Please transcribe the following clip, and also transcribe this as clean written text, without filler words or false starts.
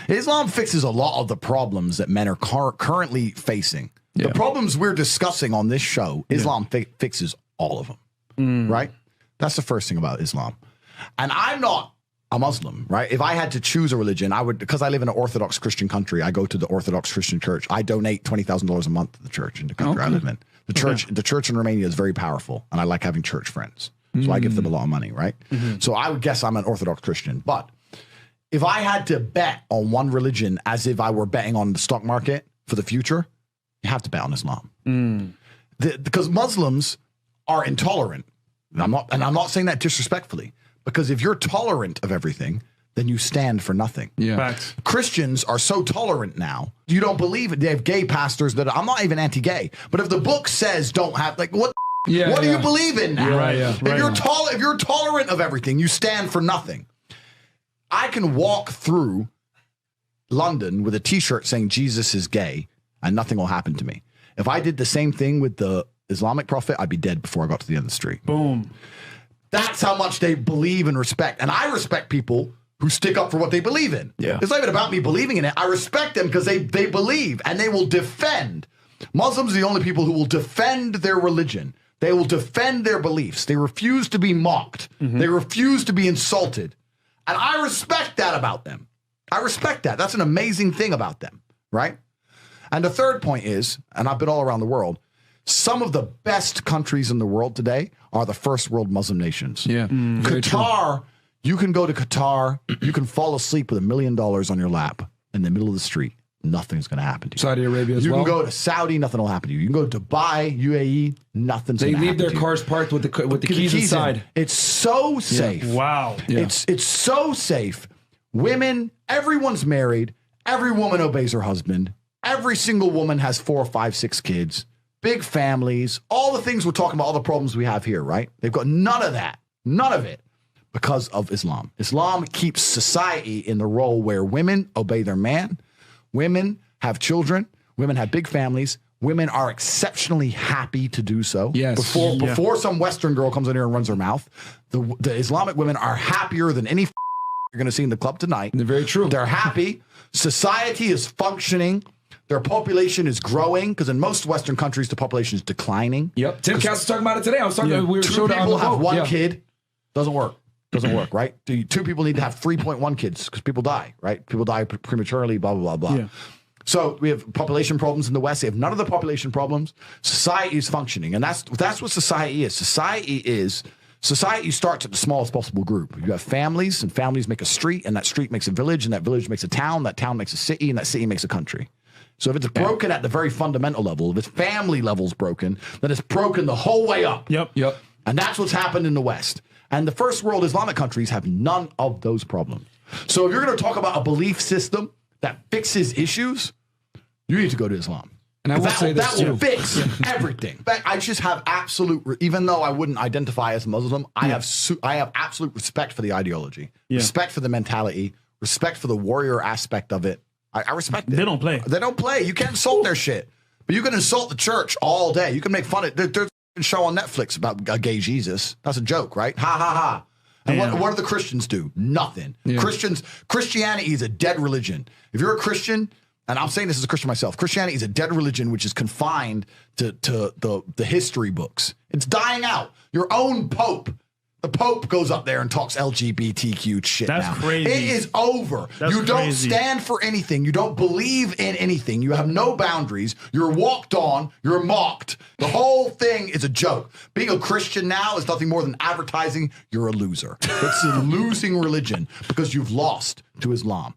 Islam fixes a lot of the problems that men are currently facing. The problems we're discussing on this show, Islam fixes all of them, right? That's the first thing about Islam. And I'm not a Muslim, right? If I had to choose a religion, I would, because I live in an Orthodox Christian country, I go to the Orthodox Christian church. I donate $20,000 a month to the church in the country I live in. The church in Romania is very powerful, and I like having church friends. So I give them a lot of money, right? So I would guess I'm an Orthodox Christian. But if I had to bet on one religion as if I were betting on the stock market for the future, you have to bet on Islam. Because Muslims are intolerant. And I'm not saying that disrespectfully, because if you're tolerant of everything, then you stand for nothing. Facts. Christians are so tolerant now. You don't believe it. They have gay pastors that I'm not even anti-gay, but if the book says don't have, like, what do you believe in now? If you're tolerant of everything, you stand for nothing. I can walk through London with a t-shirt saying Jesus is gay and nothing will happen to me. If I did the same thing with the Islamic prophet, I'd be dead before I got to the end of the street. Boom. That's how much they believe and respect. And I respect people who stick up for what they believe in. It's not even about me believing in it. I respect them because they believe and they will defend. Muslims are the only people who will defend their religion. They will defend their beliefs. They refuse to be mocked. They refuse to be insulted. And I respect that about them. I respect that. That's an amazing thing about them, right? And the third point is, and I've been all around the world, some of the best countries in the world today are the first world Muslim nations. Qatar, you can go to Qatar, you can fall asleep with $1 million on your lap in the middle of the street. Nothing's going to happen to you. Saudi Arabia as well. You can go to Saudi, nothing will happen to you. You can go to Dubai, UAE, nothing's going to happen to you. They leave their cars parked with the keys inside. It's so safe. Wow. It's so safe. Women, everyone's married. Every woman obeys her husband. Every single woman has 4, 5, 6 kids. Big families, all the things we're talking about, all the problems we have here, right? They've got none of that, none of it, because of Islam. Islam keeps society in the role where women obey their man, women have children, women have big families, women are exceptionally happy to do so. Before some Western girl comes in here and runs her mouth, the Islamic women are happier than any you're going to see in the club tonight. They're very true. They're happy. Society is functioning. Their population is growing because in most Western countries, the population is declining. Yep. Tim Cass was talking about it today. I was talking. We were 2 people have 1 kid. kid. Doesn't work. Doesn't work, right? 2 people need to have 3.1 kids because people die, right? People die prematurely, blah, blah, blah, blah. So we have population problems in the West. They have none of the population problems. Society is functioning. And that's what society is. Society starts at the smallest possible group. You have families, and families make a street, and that street makes a village, and that village makes a town, that town makes a city, and that city makes a country. So if it's broken at the very fundamental level, if its family level's broken, then it's broken the whole way up. Yep. And that's what's happened in the West. And the first world Islamic countries have none of those problems. So if you're going to talk about a belief system that fixes issues, you need to go to Islam. And I will say this that will fix everything. I just have absolute, even though I wouldn't identify as Muslim, I have absolute respect for the ideology, respect for the mentality, respect for the warrior aspect of it. I respect it. They don't play. They don't play. You can't insult their shit. But you can insult the church all day. You can make fun of it. There's a show on Netflix about a gay Jesus. That's a joke, right? Ha, ha, ha. And what do the Christians do? Nothing. Christianity is a dead religion. If you're a Christian, and I'm saying this as a Christian myself, Christianity is a dead religion which is confined to the history books. It's dying out. Your own Pope. The Pope goes up there and talks LGBTQ shit now. That's crazy. It is over. You don't stand for anything. You don't believe in anything. You have no boundaries. You're walked on. You're mocked. The whole thing is a joke. Being a Christian now is nothing more than advertising you're a loser. It's a losing religion because you've lost to Islam.